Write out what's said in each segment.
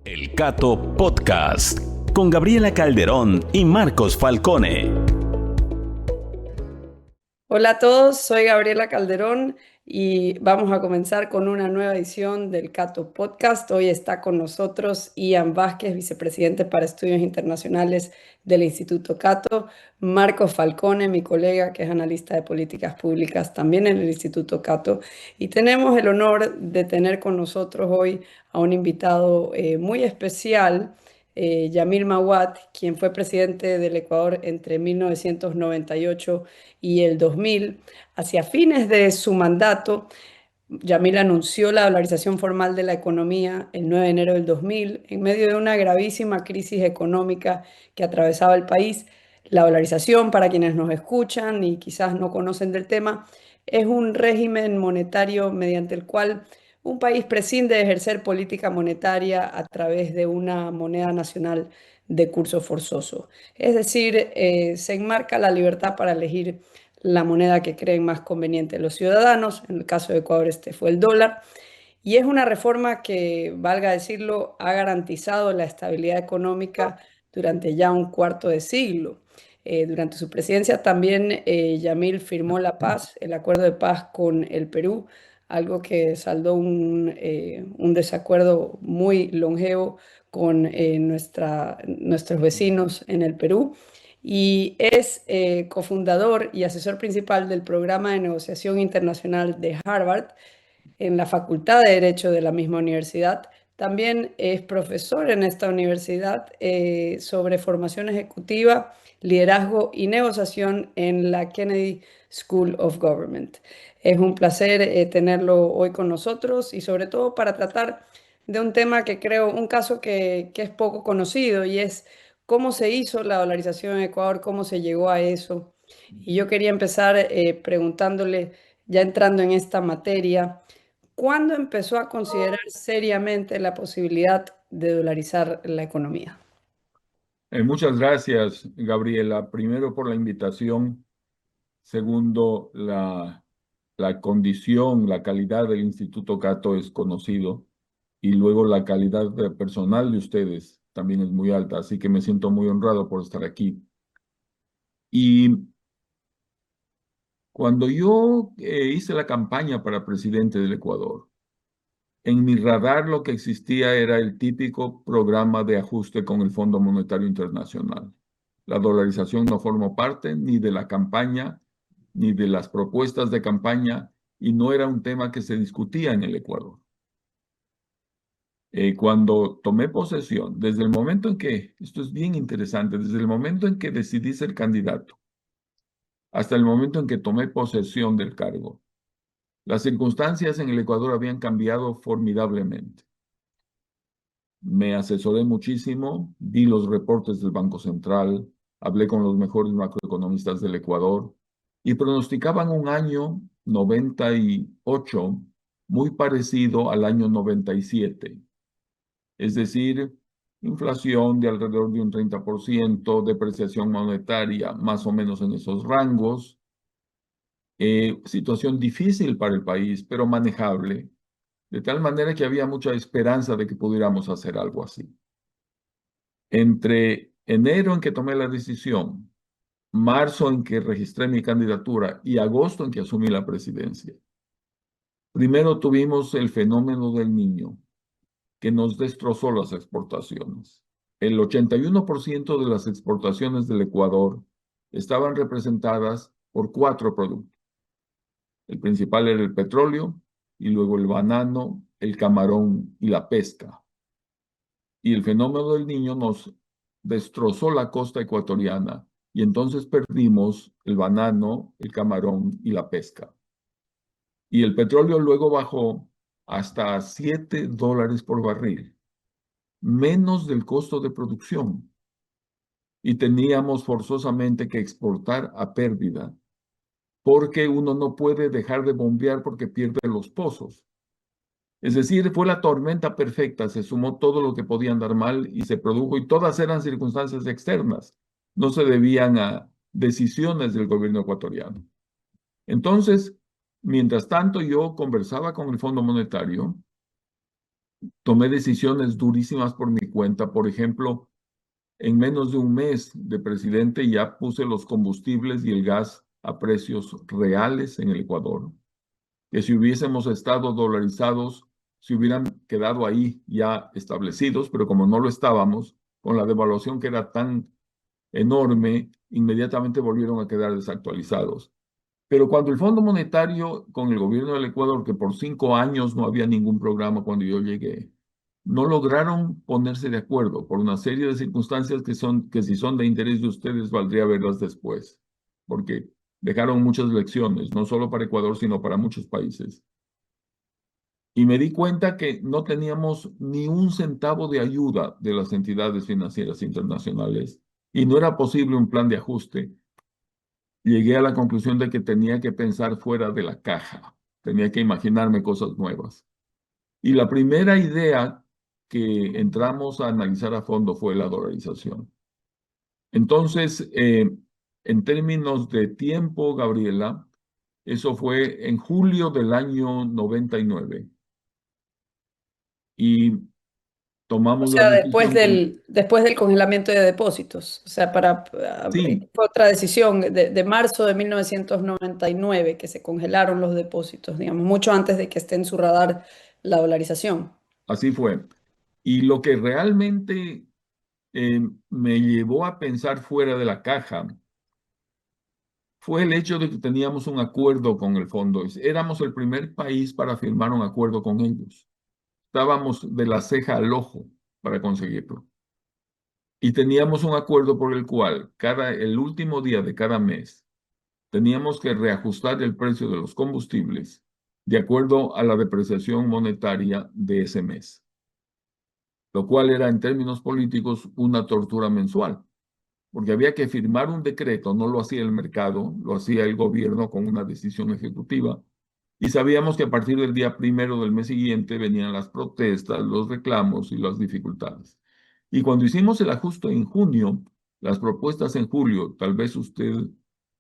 El Cato Podcast con Gabriela Calderón y Marcos Falcone. Hola a todos, soy Gabriela Calderón y vamos a comenzar con una nueva edición del Cato Podcast. Hoy está con nosotros Ian Vázquez, vicepresidente para Estudios Internacionales del Instituto Cato, Marcos Falcone, mi colega que es analista de políticas públicas también en el Instituto Cato, y tenemos el honor de tener con nosotros hoy a un invitado muy especial. Yamil Mahuad, quien fue presidente del Ecuador entre 1998 y el 2000. Hacia fines de su mandato, Yamil anunció la dolarización formal de la economía el 9 de enero del 2000, en medio de una gravísima crisis económica que atravesaba el país. La dolarización, para quienes nos escuchan y quizás no conocen del tema, es un régimen monetario mediante el cual un país prescinde de ejercer política monetaria a través de una moneda nacional de curso forzoso. Es decir, se enmarca la libertad para elegir la moneda que creen más conveniente los ciudadanos. En el caso de Ecuador este fue el dólar. Y es una reforma que, valga decirlo, ha garantizado la estabilidad económica durante ya un cuarto de siglo. Durante su presidencia también Yamil firmó la paz, el acuerdo de paz con el Perú, algo que saldó un desacuerdo muy longevo con nuestros vecinos en el Perú. Y es cofundador y asesor principal del programa de negociación internacional de Harvard en la Facultad de Derecho de la misma universidad. También es profesor en esta universidad sobre formación ejecutiva, liderazgo y negociación en la Kennedy School of Government. Es un placer tenerlo hoy con nosotros y sobre todo para tratar de un tema que creo, un caso que es poco conocido y es cómo se hizo la dolarización en Ecuador, cómo se llegó a eso. Y yo quería empezar preguntándole, ya entrando en esta materia, ¿cuándo empezó a considerar seriamente la posibilidad de dolarizar la economía? Muchas gracias, Gabriela. Primero por la invitación. Segundo, la condición, la calidad del Instituto Cato es conocido. Y luego la calidad personal de ustedes también es muy alta. Así que me siento muy honrado por estar aquí. Y cuando yo hice la campaña para presidente del Ecuador, en mi radar lo que existía era el típico programa de ajuste con el Fondo Monetario Internacional. La dolarización no formó parte ni de la campaña, ni de las propuestas de campaña, y no era un tema que se discutía en el Ecuador. Cuando tomé posesión, desde el momento en que, esto es bien interesante, desde el momento en que decidí ser candidato, hasta el momento en que tomé posesión del cargo, las circunstancias en el Ecuador habían cambiado formidablemente. Me asesoré muchísimo, vi los reportes del Banco Central, hablé con los mejores macroeconomistas del Ecuador y pronosticaban un año 98 muy parecido al año 97. Es decir, inflación de alrededor de un 30%, depreciación monetaria más o menos en esos rangos, situación difícil para el país, pero manejable, de tal manera que había mucha esperanza de que pudiéramos hacer algo así. Entre enero en que tomé la decisión, marzo en que registré mi candidatura y agosto en que asumí la presidencia, primero tuvimos el fenómeno del Niño, que nos destrozó las exportaciones. El 81% de las exportaciones del Ecuador estaban representadas por 4 productos. El principal era el petróleo, y luego el banano, el camarón y la pesca. Y el fenómeno del Niño nos destrozó la costa ecuatoriana, y entonces perdimos el banano, el camarón y la pesca. Y el petróleo luego bajó hasta $7 por barril, menos del costo de producción. Y teníamos forzosamente que exportar a pérdida, porque uno no puede dejar de bombear porque pierde los pozos. Es decir, fue la tormenta perfecta, se sumó todo lo que podía andar mal y se produjo, y todas eran circunstancias externas, no se debían a decisiones del gobierno ecuatoriano. Entonces, mientras tanto yo conversaba con el Fondo Monetario tomé decisiones durísimas por mi cuenta. Por ejemplo, en menos de un mes de presidente ya puse los combustibles y el gas a precios reales en el Ecuador, que si hubiésemos estado dolarizados, se hubieran quedado ahí ya establecidos, pero como no lo estábamos, con la devaluación que era tan enorme, inmediatamente volvieron a quedar desactualizados. Pero cuando el Fondo Monetario, con el gobierno del Ecuador, que por 5 años no había ningún programa cuando yo llegué, no lograron ponerse de acuerdo por una serie de circunstancias que si son de interés de ustedes, valdría verlas después, porque dejaron muchas lecciones, no solo para Ecuador, sino para muchos países. Y me di cuenta que no teníamos ni un centavo de ayuda de las entidades financieras internacionales y no era posible un plan de ajuste. Llegué a la conclusión de que tenía que pensar fuera de la caja, tenía que imaginarme cosas nuevas. Y la primera idea que entramos a analizar a fondo fue la dolarización. Entonces, en términos de tiempo, Gabriela, eso fue en julio del año 99. Y O tomamos la sea, decisión con... después del congelamiento de depósitos. O sea, Sí, fue otra decisión de marzo de 1999 que se congelaron los depósitos, digamos, mucho antes de que esté en su radar la dolarización. así fue. Y lo que realmente me llevó a pensar fuera de la caja fue el hecho de que teníamos un acuerdo con el fondo. Éramos el primer país para firmar un acuerdo con ellos. Estábamos de la ceja al ojo para conseguirlo. Y teníamos un acuerdo por el cual el último día de cada mes teníamos que reajustar el precio de los combustibles de acuerdo a la depreciación monetaria de ese mes, lo cual era en términos políticos una tortura mensual, porque había que firmar un decreto, no lo hacía el mercado, lo hacía el gobierno con una decisión ejecutiva, y sabíamos que a partir del día primero del mes siguiente venían las protestas, los reclamos y las dificultades. Y cuando hicimos el ajuste en junio, las propuestas en julio, tal vez usted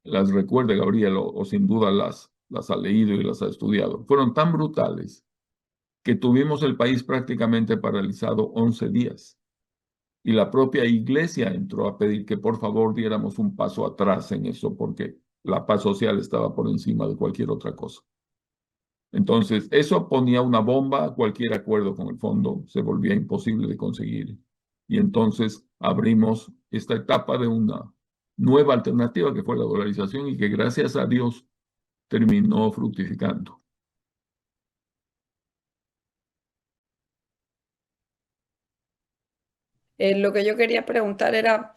las recuerde, Gabriel, o sin duda las ha leído y las ha estudiado, fueron tan brutales que tuvimos el país prácticamente paralizado 11 días. Y la propia iglesia entró a pedir que por favor diéramos un paso atrás en eso, porque la paz social estaba por encima de cualquier otra cosa. Entonces, eso ponía una bomba a cualquier acuerdo con el fondo, se volvía imposible de conseguir. Y entonces abrimos esta etapa de una nueva alternativa que fue la dolarización y que gracias a Dios terminó fructificando. Lo que yo quería preguntar era,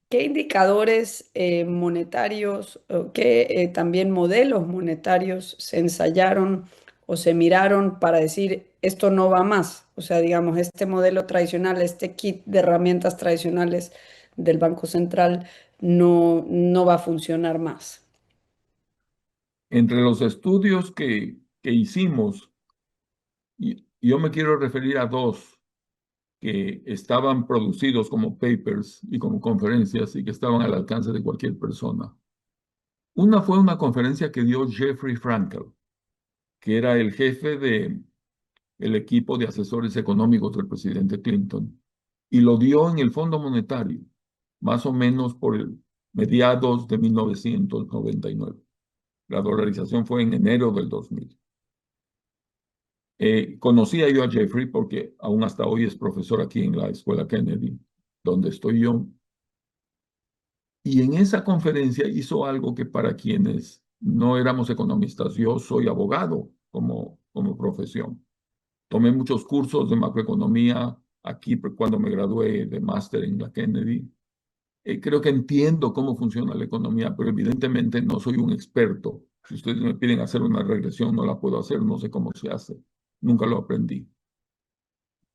¿qué indicadores monetarios o qué también modelos monetarios se ensayaron o se miraron para decir esto no va más? O sea, digamos, este modelo tradicional, este kit de herramientas tradicionales del Banco Central no va a funcionar más. Entre los estudios que hicimos, y yo me quiero referir a dos que estaban producidos como papers y como conferencias y que estaban al alcance de cualquier persona. Una fue una conferencia que dio Jeffrey Frankel, que era el jefe del equipo de asesores económicos del presidente Clinton, y lo dio en el Fondo Monetario, más o menos por mediados de 1999. La dolarización fue en enero del 2000. Conocía yo a Jeffrey porque aún hasta hoy es profesor aquí en la Escuela Kennedy, donde estoy yo. Y en esa conferencia hizo algo que para quienes no éramos economistas, yo soy abogado como profesión. Tomé muchos cursos de macroeconomía aquí cuando me gradué de máster en la Kennedy. Creo que entiendo cómo funciona la economía, pero evidentemente no soy un experto. Si ustedes me piden hacer una regresión, no la puedo hacer, no sé cómo se hace. Nunca lo aprendí.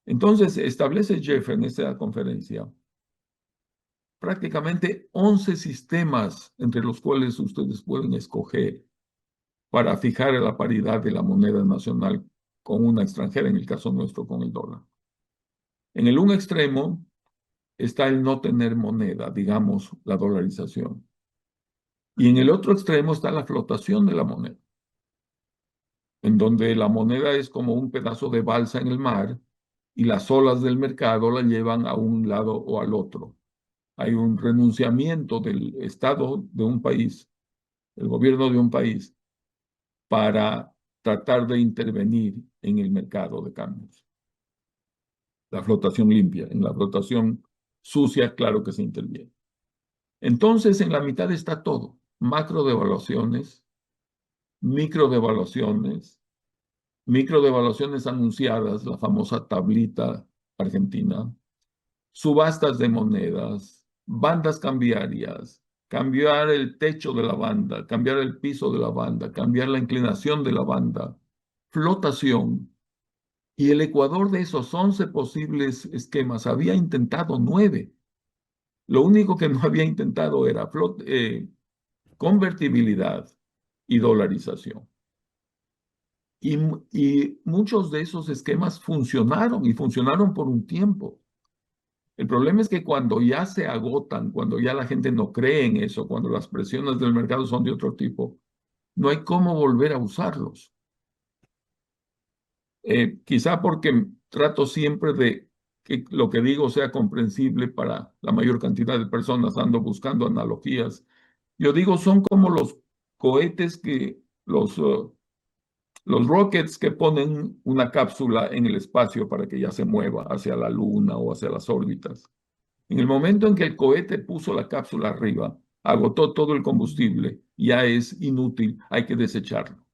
Entonces, establece Jeff en esta conferencia prácticamente 11 sistemas entre los cuales ustedes pueden escoger para fijar la paridad de la moneda nacional con una extranjera, en el caso nuestro con el dólar. En el un extremo está el no tener moneda, digamos, la dolarización. Y en el otro extremo está la flotación de la moneda, en donde la moneda es como un pedazo de balsa en el mar y las olas del mercado la llevan a un lado o al otro. Hay un renunciamiento del Estado de un país, el gobierno de un país, para tratar de intervenir en el mercado de cambios. La flotación limpia, en la flotación sucia, claro que se interviene. Entonces, en la mitad está todo, macro devaluaciones, micro devaluaciones, micro devaluaciones anunciadas, la famosa tablita argentina, subastas de monedas, bandas cambiarias, cambiar el techo de la banda, cambiar el piso de la banda, cambiar la inclinación de la banda, flotación. Y el Ecuador de esos 11 posibles esquemas había intentado 9. Lo único que no había intentado era convertibilidad y dolarización. Y muchos de esos esquemas funcionaron y funcionaron por un tiempo. El problema es que cuando ya se agotan, cuando ya la gente no cree en eso, cuando las presiones del mercado son de otro tipo, no hay cómo volver a usarlos. Quizá porque trato siempre de que lo que digo sea comprensible para la mayor cantidad de personas, ando buscando analogías. Yo digo, son como los cohetes los rockets que ponen una cápsula en el espacio para que ya se mueva hacia la luna o hacia las órbitas. En el momento en que el cohete puso la cápsula arriba, agotó todo el combustible, ya es inútil, hay que desecharlo.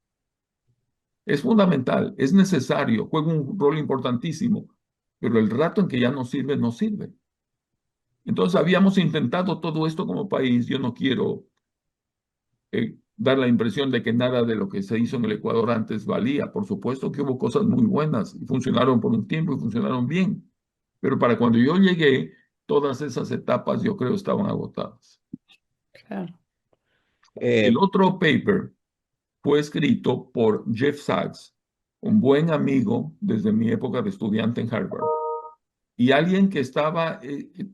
Es fundamental, es necesario, juega un rol importantísimo, pero el rato en que ya no sirve, no sirve. Entonces habíamos intentado todo esto como país. Yo no quiero dar la impresión de que nada de lo que se hizo en el Ecuador antes valía. Por supuesto que hubo cosas muy buenas y funcionaron por un tiempo y funcionaron bien. Pero para cuando yo llegué, todas esas etapas yo creo estaban agotadas. Claro. El otro paper fue escrito por Jeff Sachs, un buen amigo desde mi época de estudiante en Harvard, y alguien que estaba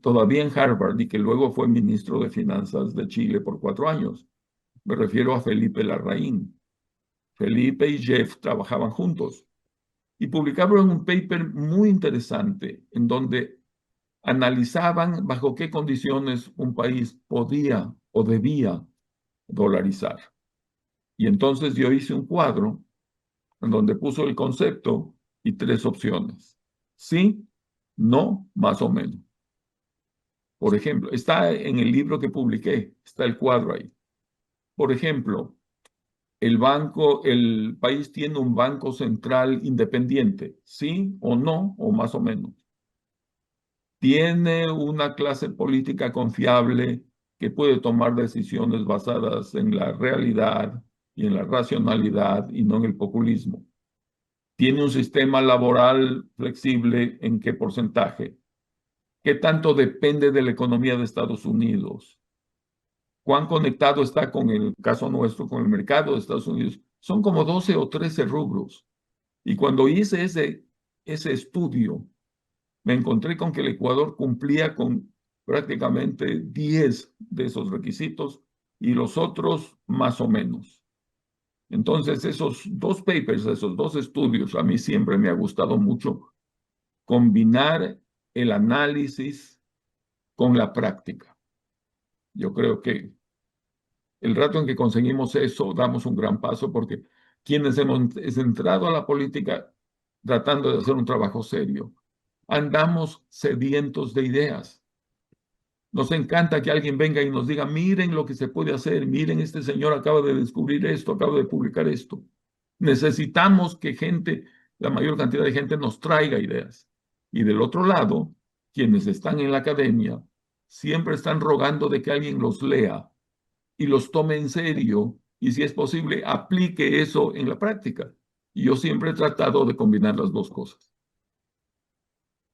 todavía en Harvard y que luego fue ministro de Finanzas de Chile por 4 años. Me refiero a Felipe Larraín. Felipe y Jeff trabajaban juntos y publicaron un paper muy interesante en donde analizaban bajo qué condiciones un país podía o debía dolarizar. Y entonces yo hice un cuadro en donde puso el concepto y 3 opciones. Sí, no, más o menos. Por ejemplo, está en el libro que publiqué, está el cuadro ahí. Por ejemplo, el país tiene un banco central independiente, sí o no, o más o menos. Tiene una clase política confiable que puede tomar decisiones basadas en la realidad y en la racionalidad y no en el populismo. Tiene un sistema laboral flexible, ¿en qué porcentaje? ¿Qué tanto depende de la economía de Estados Unidos? ¿Cuán conectado está con el caso nuestro, con el mercado de Estados Unidos? Son como 12 o 13 rubros. Y cuando hice ese estudio, me encontré con que el Ecuador cumplía con prácticamente 10 de esos requisitos y los otros más o menos. Entonces, esos 2 papers, esos 2 estudios, a mí siempre me ha gustado mucho combinar el análisis con la práctica. Yo creo que el rato en que conseguimos eso, damos un gran paso porque quienes hemos entrado a la política tratando de hacer un trabajo serio, andamos sedientos de ideas. Nos encanta que alguien venga y nos diga, miren lo que se puede hacer, miren, este señor acaba de descubrir esto, acaba de publicar esto. Necesitamos que la mayor cantidad de gente nos traiga ideas. Y del otro lado, quienes están en la academia, siempre están rogando de que alguien los lea y los tome en serio y, si es posible, aplique eso en la práctica. Y yo siempre he tratado de combinar las dos cosas.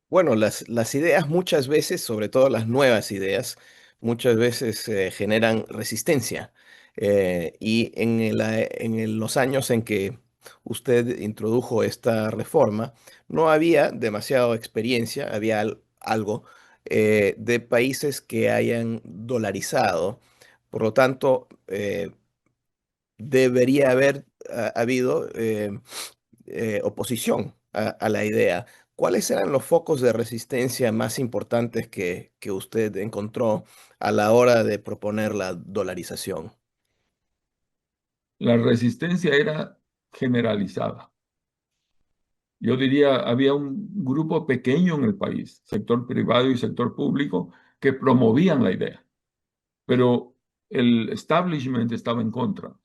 Bueno, las ideas muchas veces, sobre todo las nuevas ideas, muchas veces generan resistencia. Y en los años en que usted introdujo esta reforma, no había demasiada experiencia, había algo de países que hayan dolarizado. Por lo tanto, debería haber habido oposición a la idea ¿Cuáles eran los focos de resistencia más importantes que usted encontró a la hora de proponer la dolarización? La resistencia era generalizada. Yo diría, había un grupo pequeño en el país, sector privado y sector público, que promovían la idea, pero el establishment estaba en contra.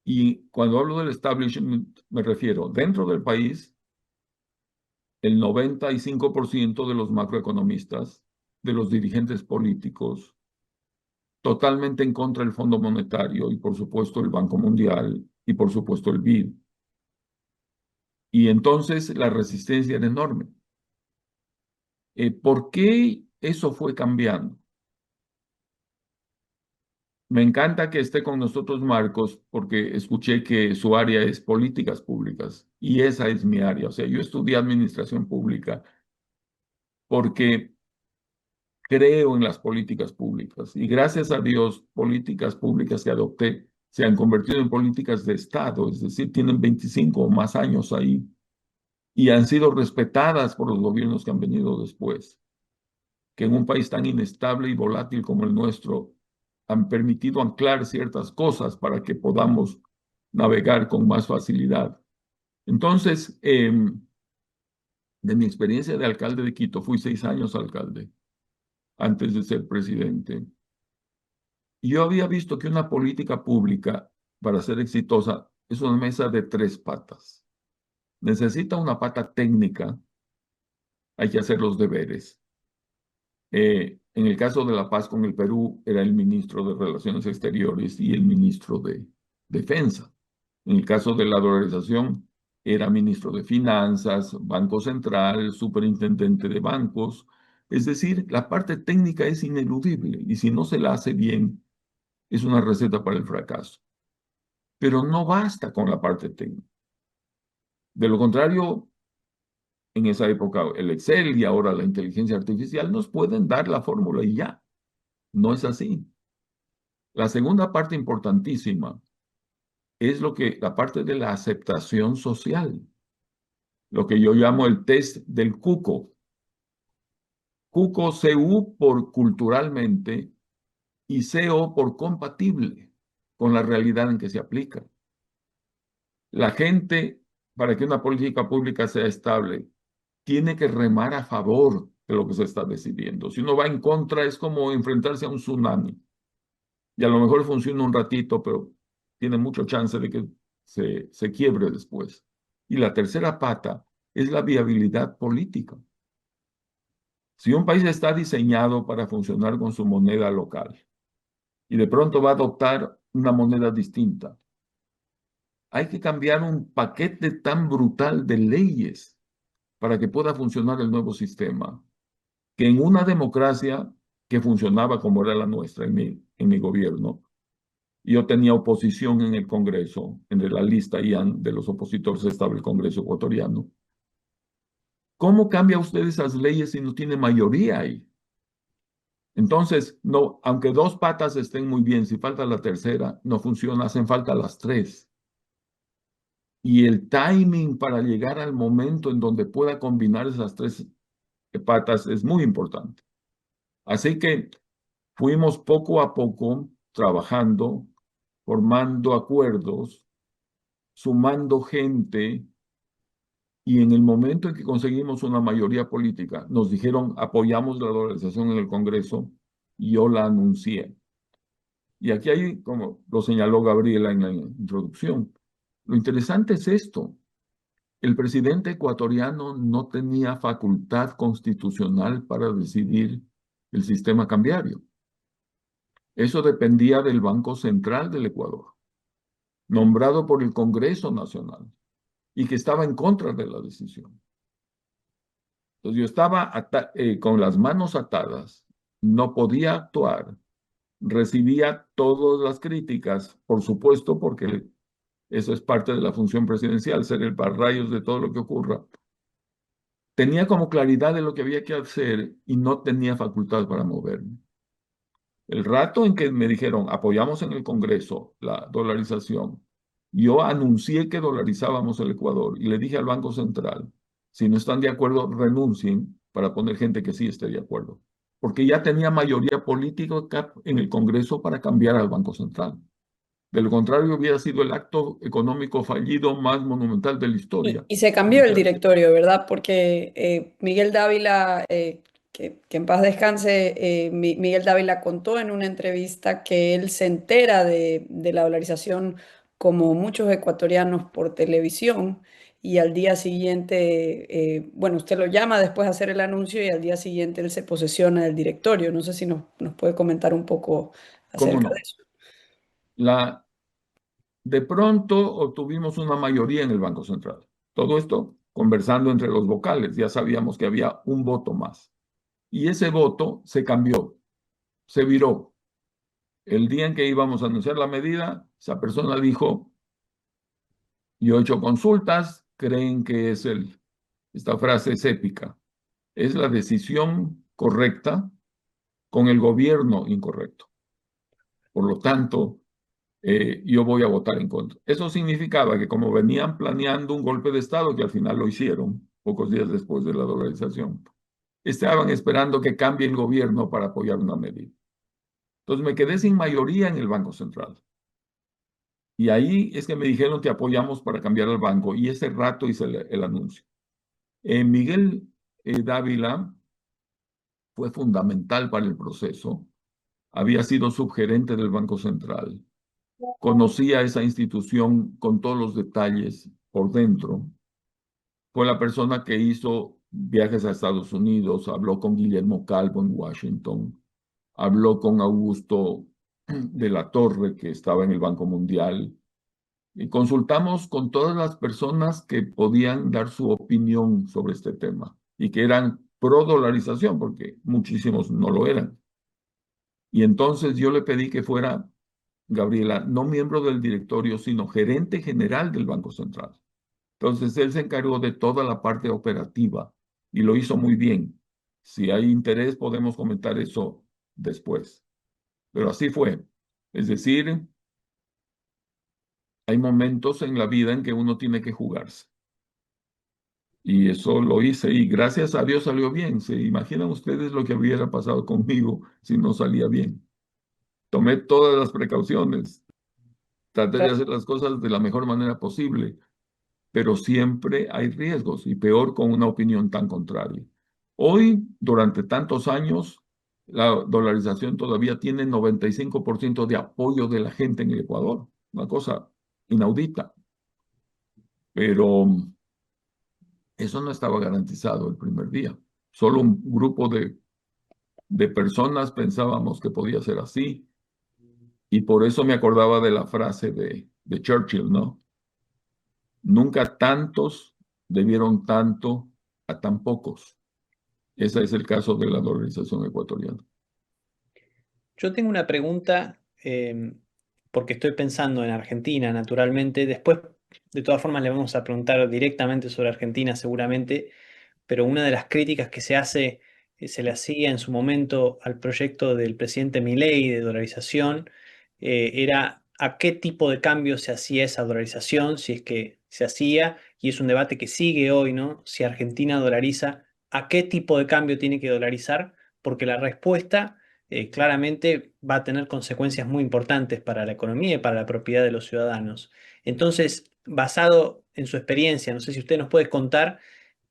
Y cuando hablo del establishment, me refiero dentro del país, el 95% de los macroeconomistas, de los dirigentes políticos, totalmente en contra del Fondo Monetario y por supuesto el Banco Mundial y por supuesto el BID. Y entonces la resistencia era enorme. ¿Por qué eso fue cambiando? Me encanta que esté con nosotros Marcos porque escuché que su área es políticas públicas y esa es mi área. O sea, yo estudié administración pública porque creo en las políticas públicas y gracias a Dios, políticas públicas que adopté se han convertido en políticas de Estado, es decir, tienen 25 o más años ahí y han sido respetadas por los gobiernos que han venido después, que en un país tan inestable y volátil como el nuestro han permitido anclar ciertas cosas para que podamos navegar con más facilidad. Entonces, de mi experiencia de alcalde de Quito, fui 6 años alcalde antes de ser presidente. Y yo había visto que una política pública, para ser exitosa, es una mesa de 3 patas. Necesita una pata técnica, hay que hacer los deberes. En el caso de la paz con el Perú, era el ministro de Relaciones Exteriores y el ministro de Defensa. En el caso de la dolarización, era ministro de Finanzas, Banco Central, superintendente de bancos. Es decir, la parte técnica es ineludible y si no se la hace bien, es una receta para el fracaso. Pero no basta con la parte técnica. De lo contrario, en esa época el Excel y ahora la inteligencia artificial nos pueden dar la fórmula y ya. No es así. La segunda parte importantísima es la parte de la aceptación social, lo que yo llamo el test del CUCO. CUCO, CU por culturalmente y CO por compatible con la realidad en que se aplica. La gente, para que una política pública sea estable, tiene que remar a favor de lo que se está decidiendo. Si uno va en contra, es como enfrentarse a un tsunami. Y a lo mejor funciona un ratito, pero tiene mucho chance de que se quiebre después. Y la tercera pata es la viabilidad política. Si un país está diseñado para funcionar con su moneda local y de pronto va a adoptar una moneda distinta, hay que cambiar un paquete tan brutal de leyes para que pueda funcionar el nuevo sistema, que en una democracia que funcionaba como era la nuestra en mi gobierno, yo tenía oposición en el Congreso, en la lista IAN de los opositores estaba el Congreso ecuatoriano. ¿Cómo cambia usted esas leyes si no tiene mayoría ahí? Entonces, no, aunque 2 patas estén muy bien, si falta la tercera, no funciona, hacen falta las 3. Y el timing para llegar al momento en donde pueda combinar esas 3 patas es muy importante. Así que fuimos poco a poco trabajando, formando acuerdos, sumando gente, y en el momento en que conseguimos una mayoría política, nos dijeron apoyamos la dolarización en el Congreso y yo la anuncié. Y aquí hay, como lo señaló Gabriela en la introducción, lo interesante es esto. El presidente ecuatoriano no tenía facultad constitucional para decidir el sistema cambiario. Eso dependía del Banco Central del Ecuador, nombrado por el Congreso Nacional y que estaba en contra de la decisión. Entonces yo estaba con las manos atadas, no podía actuar, recibía todas las críticas, por supuesto, porque eso es parte de la función presidencial, ser el pararrayos de todo lo que ocurra. Tenía como claridad de lo que había que hacer y no tenía facultad para moverme. El rato en que me dijeron, apoyamos en el Congreso la dolarización, yo anuncié que dolarizábamos el Ecuador y le dije al Banco Central, Si no están de acuerdo, renuncien para poner gente que sí esté de acuerdo. Porque ya tenía mayoría política en el Congreso para cambiar al Banco Central. De lo contrario, hubiera sido el acto económico fallido más monumental de la historia. Y se cambió el directorio, ¿verdad? Porque Miguel Dávila, que en paz descanse, Miguel Dávila contó en una entrevista que él se entera de la dolarización como muchos ecuatorianos por televisión y al día siguiente, bueno, usted lo llama después de hacer el anuncio y al día siguiente él se posesiona del directorio. No sé si nos puede comentar un poco ¿Cómo acerca de no? eso. De pronto obtuvimos una mayoría en el Banco Central. Todo esto conversando entre los vocales. Ya sabíamos que había un voto más. Y ese voto se cambió, se viró. El día en que íbamos a anunciar la medida, esa persona dijo, yo he hecho consultas, creen que esta frase es épica, es la decisión correcta con el gobierno incorrecto. Por lo tanto, yo voy a votar en contra. Eso significaba que como venían planeando un golpe de Estado, que al final lo hicieron, pocos días después de la dolarización, estaban esperando que cambie el gobierno para apoyar una medida. Entonces me quedé sin mayoría en el Banco Central. Y ahí es que me dijeron que apoyamos para cambiar el banco. Y ese rato hice el anuncio. Miguel Dávila fue fundamental para el proceso. Había sido subgerente del Banco Central. Conocía esa institución con todos los detalles por dentro. Fue la persona que hizo viajes a Estados Unidos, habló con Guillermo Calvo en Washington, habló con Augusto de la Torre, que estaba en el Banco Mundial, y consultamos con todas las personas que podían dar su opinión sobre este tema y que eran pro dolarización, porque muchísimos no lo eran. Y entonces yo le pedí que fuera, Gabriela, no miembro del directorio, sino gerente general del Banco Central. Entonces él se encargó de toda la parte operativa y lo hizo muy bien. Si hay interés, podemos comentar eso después. Pero así fue. Es decir, hay momentos en la vida en que uno tiene que jugarse. Y eso lo hice y gracias a Dios salió bien. ¿Se imaginan ustedes lo que hubiera pasado conmigo si no salía bien? Tomé todas las precauciones, traté de hacer las cosas de la mejor manera posible, pero siempre hay riesgos y peor con una opinión tan contraria. Hoy, durante tantos años, la dolarización todavía tiene 95% de apoyo de la gente en el Ecuador, una cosa inaudita, pero eso no estaba garantizado el primer día. Solo un grupo de personas pensábamos que podía ser así. Y por eso me acordaba de la frase de Churchill, ¿no? Nunca tantos debieron tanto a tan pocos. Ese es el caso de la dolarización ecuatoriana. Yo tengo una pregunta, porque estoy pensando en Argentina, naturalmente. Después, de todas formas, le vamos a preguntar directamente sobre Argentina, seguramente. Pero una de las críticas que se hace, se le hacía en su momento al proyecto del presidente Milei de dolarización, era a qué tipo de cambio se hacía esa dolarización, si es que se hacía, y es un debate que sigue hoy, ¿no? Si Argentina dolariza, ¿a qué tipo de cambio tiene que dolarizar? Porque la respuesta claramente va a tener consecuencias muy importantes para la economía y para la propiedad de los ciudadanos. Entonces, basado en su experiencia, no sé si usted nos puede contar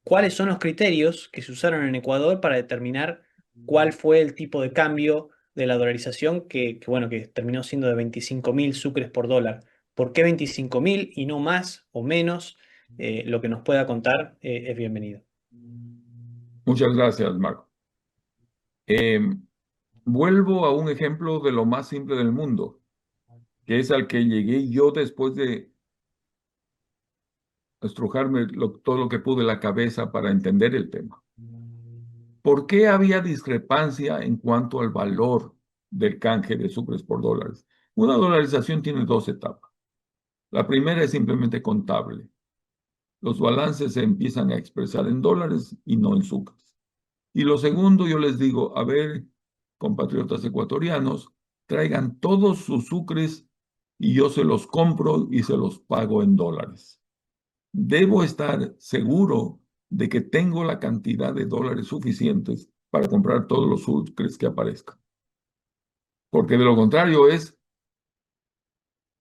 cuáles son los criterios que se usaron en Ecuador para determinar cuál fue el tipo de cambio de la dolarización bueno, que terminó siendo de 25.000 sucres por dólar. ¿Por qué 25.000 y no más o menos? Lo que nos pueda contar es bienvenido. Muchas gracias, Marco. Vuelvo a un ejemplo de lo más simple del mundo, que es al que llegué yo después de estrujarme todo lo que pude la cabeza para entender el tema. ¿Por qué había discrepancia en cuanto al valor del canje de sucres por dólares? Una dolarización tiene dos etapas. La primera es simplemente contable. Los balances se empiezan a expresar en dólares y no en sucres. Y lo segundo, yo les digo, a ver, compatriotas ecuatorianos, traigan todos sus sucres y yo se los compro y se los pago en dólares. Debo estar seguro de que tengo la cantidad de dólares suficientes para comprar todos los sucres que aparezcan. Porque de lo contrario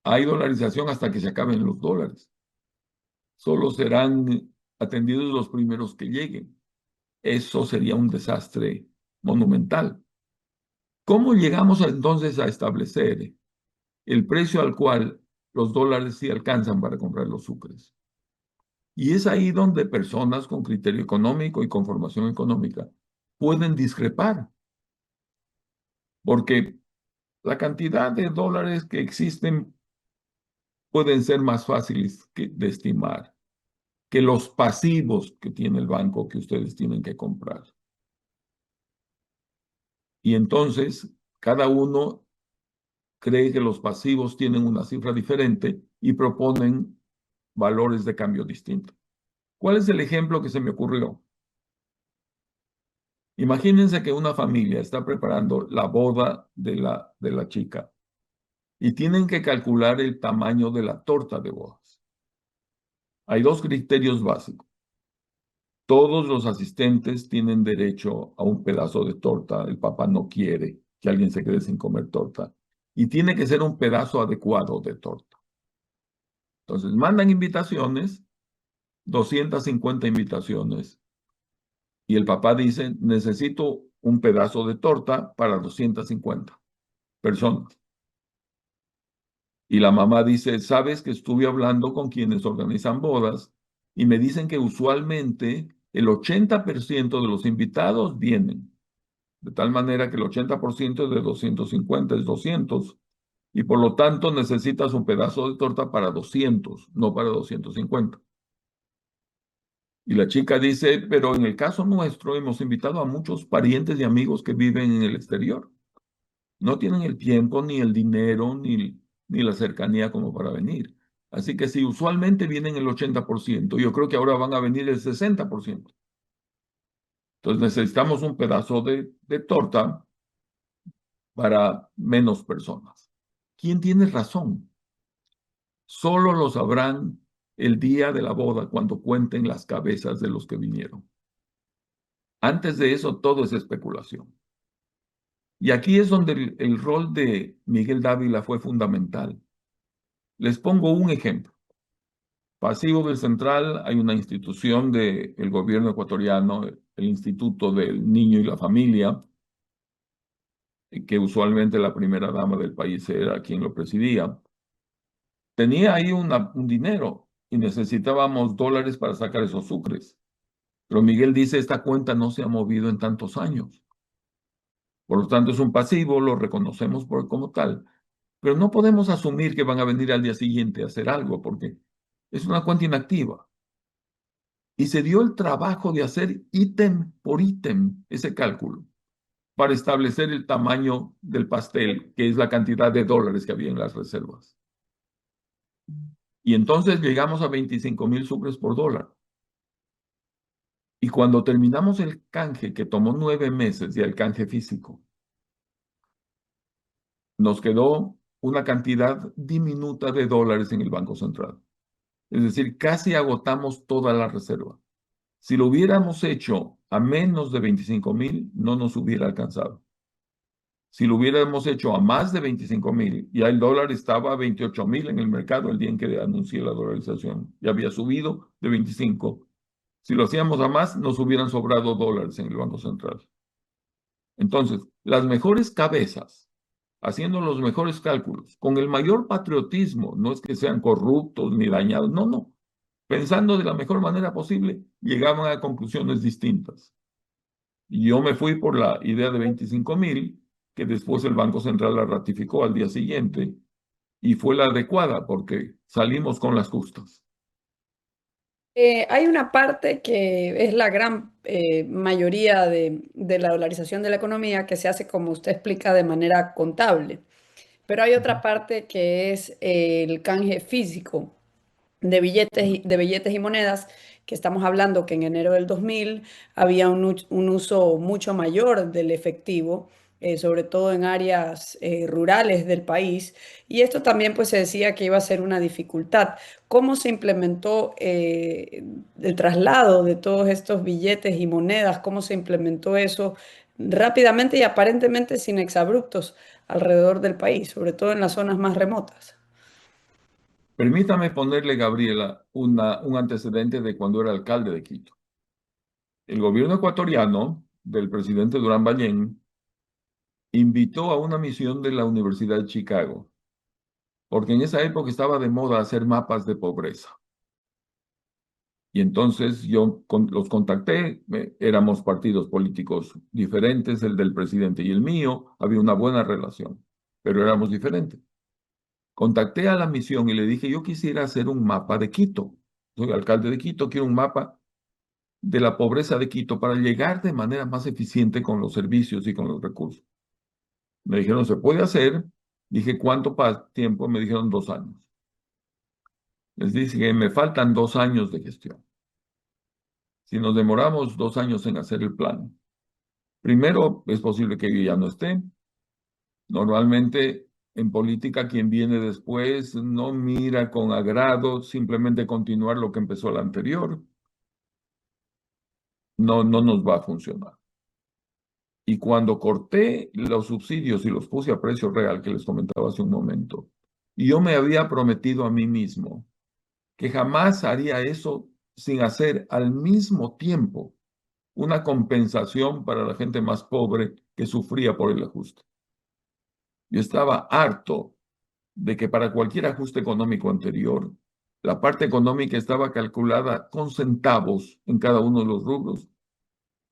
hay dolarización hasta que se acaben los dólares. Solo serán atendidos los primeros que lleguen. Eso sería un desastre monumental. ¿Cómo llegamos entonces a establecer el precio al cual los dólares sí alcanzan para comprar los sucres? Y es ahí donde personas con criterio económico y con formación económica pueden discrepar, porque la cantidad de dólares que existen pueden ser más fáciles de estimar que los pasivos que tiene el banco que ustedes tienen que comprar. Y entonces, cada uno cree que los pasivos tienen una cifra diferente y proponen valores de cambio distintos. ¿Cuál es el ejemplo que se me ocurrió? Imagínense que una familia está preparando la boda de la chica y tienen que calcular el tamaño de la torta de bodas. Hay dos criterios básicos. Todos los asistentes tienen derecho a un pedazo de torta. El papá no quiere que alguien se quede sin comer torta. Y tiene que ser un pedazo adecuado de torta. Entonces, mandan invitaciones, 250 invitaciones. Y el papá dice, necesito un pedazo de torta para 250 personas. Y la mamá dice, sabes que estuve hablando con quienes organizan bodas y me dicen que usualmente el 80% de los invitados vienen. De tal manera que el 80% de 250 es 200 y por lo tanto necesitas un pedazo de torta para 200, no para 250. Y la chica dice, pero en el caso nuestro hemos invitado a muchos parientes y amigos que viven en el exterior. No tienen el tiempo, ni el dinero, ni la cercanía como para venir. Así que si usualmente vienen el 80%, yo creo que ahora van a venir el 60%. Entonces necesitamos un pedazo de torta para menos personas. ¿Quién tiene razón? Solo lo sabrán el día de la boda cuando cuenten las cabezas de los que vinieron. Antes de eso, todo es especulación. Y aquí es donde el rol de Miguel Dávila fue fundamental. Les pongo un ejemplo. Pasivo del Central, hay una institución del gobierno ecuatoriano, el Instituto del Niño y la Familia, que usualmente la primera dama del país era quien lo presidía. Tenía ahí un dinero y necesitábamos dólares para sacar esos sucres. Pero Miguel dice, esta cuenta no se ha movido en tantos años. Por lo tanto, es un pasivo, lo reconocemos como tal. Pero no podemos asumir que van a venir al día siguiente a hacer algo, porque es una cuenta inactiva. Y se dio el trabajo de hacer ítem por ítem ese cálculo para establecer el tamaño del pastel, que es la cantidad de dólares que había en las reservas. Y entonces llegamos a 25,000 sucres por dólar. Y cuando terminamos el canje, que tomó 9 meses, y el canje físico, nos quedó una cantidad diminuta de dólares en el Banco Central. Es decir, casi agotamos toda la reserva. Si lo hubiéramos hecho a menos de 25,000, no nos hubiera alcanzado. Si lo hubiéramos hecho a más de 25,000, ya el dólar estaba a 28,000 en el mercado el día en que anuncié la dolarización. Ya había subido de 25. Si lo hacíamos a más, nos hubieran sobrado dólares en el Banco Central. Entonces, las mejores cabezas, haciendo los mejores cálculos, con el mayor patriotismo, no es que sean corruptos ni dañados, no, no. Pensando de la mejor manera posible, llegaban a conclusiones distintas. Y yo me fui por la idea de 25,000, que después el Banco Central la ratificó al día siguiente, y fue la adecuada porque salimos con las justas. Hay una parte que es la gran mayoría de la dolarización de la economía que se hace, como usted explica, de manera contable. Pero hay otra parte que es el canje físico de billetes y monedas, que estamos hablando que en enero del 2000 había un uso mucho mayor del efectivo sobre todo en áreas rurales del país. Y esto también pues se decía que iba a ser una dificultad. ¿Cómo se implementó el traslado de todos estos billetes y monedas? ¿Cómo se implementó eso rápidamente y aparentemente sin exabruptos alrededor del país, sobre todo en las zonas más remotas? Permítame ponerle, Gabriela, un antecedente de cuando era alcalde de Quito. El gobierno ecuatoriano del presidente Durán Ballén invitó a una misión de la Universidad de Chicago, porque en esa época estaba de moda hacer mapas de pobreza. Y entonces los contacté, éramos partidos políticos diferentes, el del presidente y el mío, había una buena relación, pero éramos diferentes. Contacté a la misión y le dije, yo quisiera hacer un mapa de Quito. Soy alcalde de Quito, quiero un mapa de la pobreza de Quito para llegar de manera más eficiente con los servicios y con los recursos. Me dijeron, se puede hacer. Dije, ¿cuánto tiempo? Me dijeron 2 años. Les dije que me faltan 2 años de gestión. Si nos demoramos 2 años en hacer el plan, primero es posible que yo ya no esté. Normalmente en política quien viene después no mira con agrado simplemente continuar lo que empezó el anterior. No, no nos va a funcionar. Y cuando corté los subsidios y los puse a precio real, que les comentaba hace un momento, y yo me había prometido a mí mismo que jamás haría eso sin hacer al mismo tiempo una compensación para la gente más pobre que sufría por el ajuste. Yo estaba harto de que para cualquier ajuste económico anterior, la parte económica estaba calculada con centavos en cada uno de los rubros.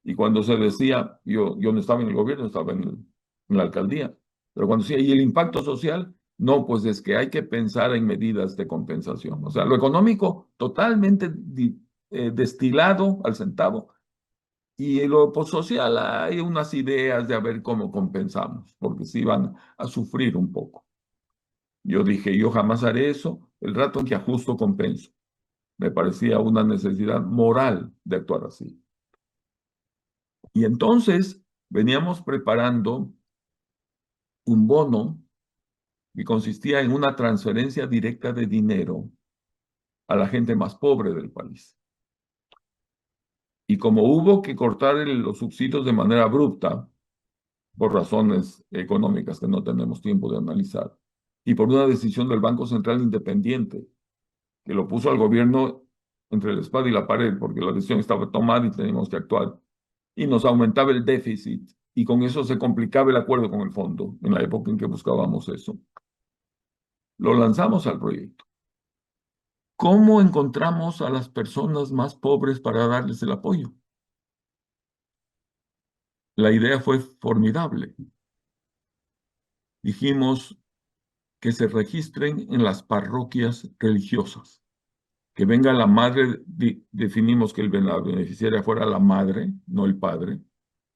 Y cuando se decía, yo no estaba en el gobierno, estaba en la alcaldía, pero cuando decía, ¿y el impacto social? No, pues es que hay que pensar en medidas de compensación. O sea, lo económico totalmente destilado al centavo. Y en lo social hay unas ideas de a ver cómo compensamos, porque sí van a sufrir un poco. Yo dije, yo jamás haré eso, el rato en que ajusto compenso. Me parecía una necesidad moral de actuar así. Y entonces veníamos preparando un bono que consistía en una transferencia directa de dinero a la gente más pobre del país. Y como hubo que cortar los subsidios de manera abrupta, por razones económicas que no tenemos tiempo de analizar, y por una decisión del Banco Central Independiente, que lo puso al gobierno entre la espada y la pared, porque la decisión estaba tomada y teníamos que actuar, y nos aumentaba el déficit, y con eso se complicaba el acuerdo con el fondo, en la época en que buscábamos eso. Lo lanzamos al proyecto. ¿Cómo encontramos a las personas más pobres para darles el apoyo? La idea fue formidable. Dijimos que se registren en las parroquias religiosas, que venga la madre, definimos que la beneficiaria fuera la madre, no el padre,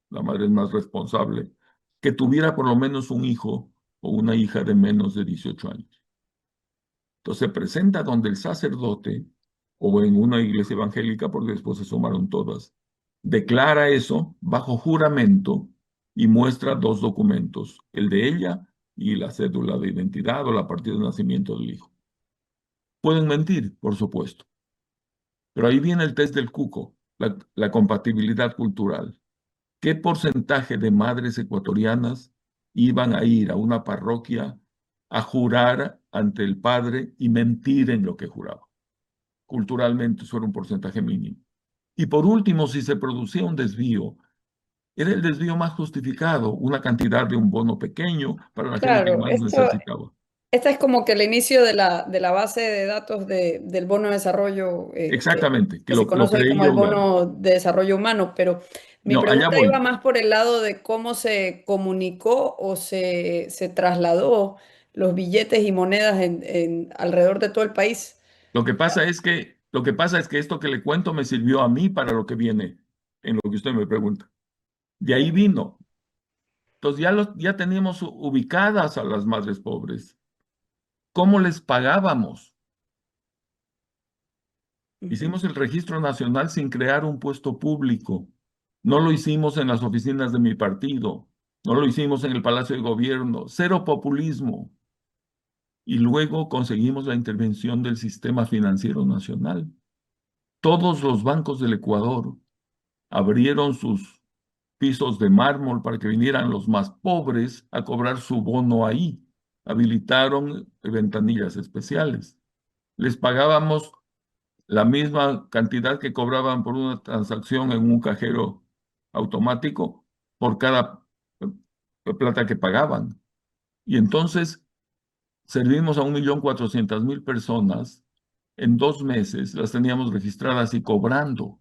la madre es más responsable, que tuviera por lo menos un hijo o una hija de menos de 18 años. Entonces se presenta donde el sacerdote, o en una iglesia evangélica, porque después se sumaron todas, declara eso bajo juramento y muestra 2 documentos, el de ella y la cédula de identidad o la partida de nacimiento del hijo. Pueden mentir, por supuesto, pero ahí viene el test del cuco, la compatibilidad cultural. ¿Qué porcentaje de madres ecuatorianas iban a ir a una parroquia a jurar ante el padre y mentir en lo que juraba? Culturalmente eso era un porcentaje mínimo. Y por último, si se producía un desvío, era el desvío más justificado, una cantidad de un bono pequeño para la gente que Claro, más necesitaba. esta es como que el inicio de la base de datos del bono de desarrollo Exactamente, que que se lo conoce hoy creí como el yo, Gaby. bono de desarrollo humano, pero mi No, allá pregunta iba voy. más por el lado de cómo se comunicó o se trasladó los billetes y monedas alrededor de todo el país. Lo que pasa es que esto que le cuento me sirvió a mí para lo que viene, en lo que usted me pregunta. De ahí vino. Entonces ya teníamos ubicadas a las madres pobres. ¿Cómo les pagábamos? Ujú. Hicimos el registro nacional sin crear un puesto público. No lo hicimos en las oficinas de mi partido. No lo hicimos en el Palacio de Gobierno. Cero populismo. Y luego conseguimos la intervención del Sistema Financiero Nacional. Todos los bancos del Ecuador abrieron sus pisos de mármol para que vinieran los más pobres a cobrar su bono ahí. Habilitaron ventanillas especiales. Les pagábamos la misma cantidad que cobraban por una transacción en un cajero automático por cada plata que pagaban. Y entonces servimos a 1.400.000 personas. En 2 meses las teníamos registradas y cobrando.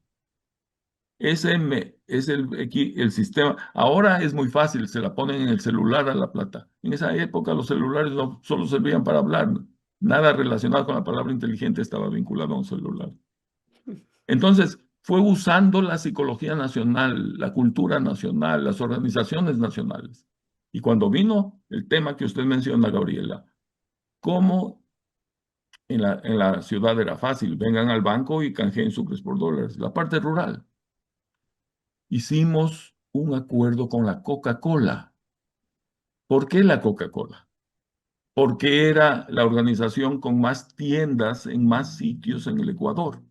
Ese es el sistema. Ahora es muy fácil, se la ponen en el celular a la plata. En esa época los celulares no solo servían para hablar. Nada relacionado con la palabra inteligente estaba vinculado a un celular. Entonces, fue usando la psicología nacional, la cultura nacional, las organizaciones nacionales. Y cuando vino el tema que usted menciona, Gabriela, cómo en la ciudad era fácil, vengan al banco y canjeen sucres por dólares. La parte rural. Hicimos un acuerdo con la Coca-Cola. ¿Por qué la Coca-Cola? Porque era la organización con más tiendas en más sitios en el Ecuador.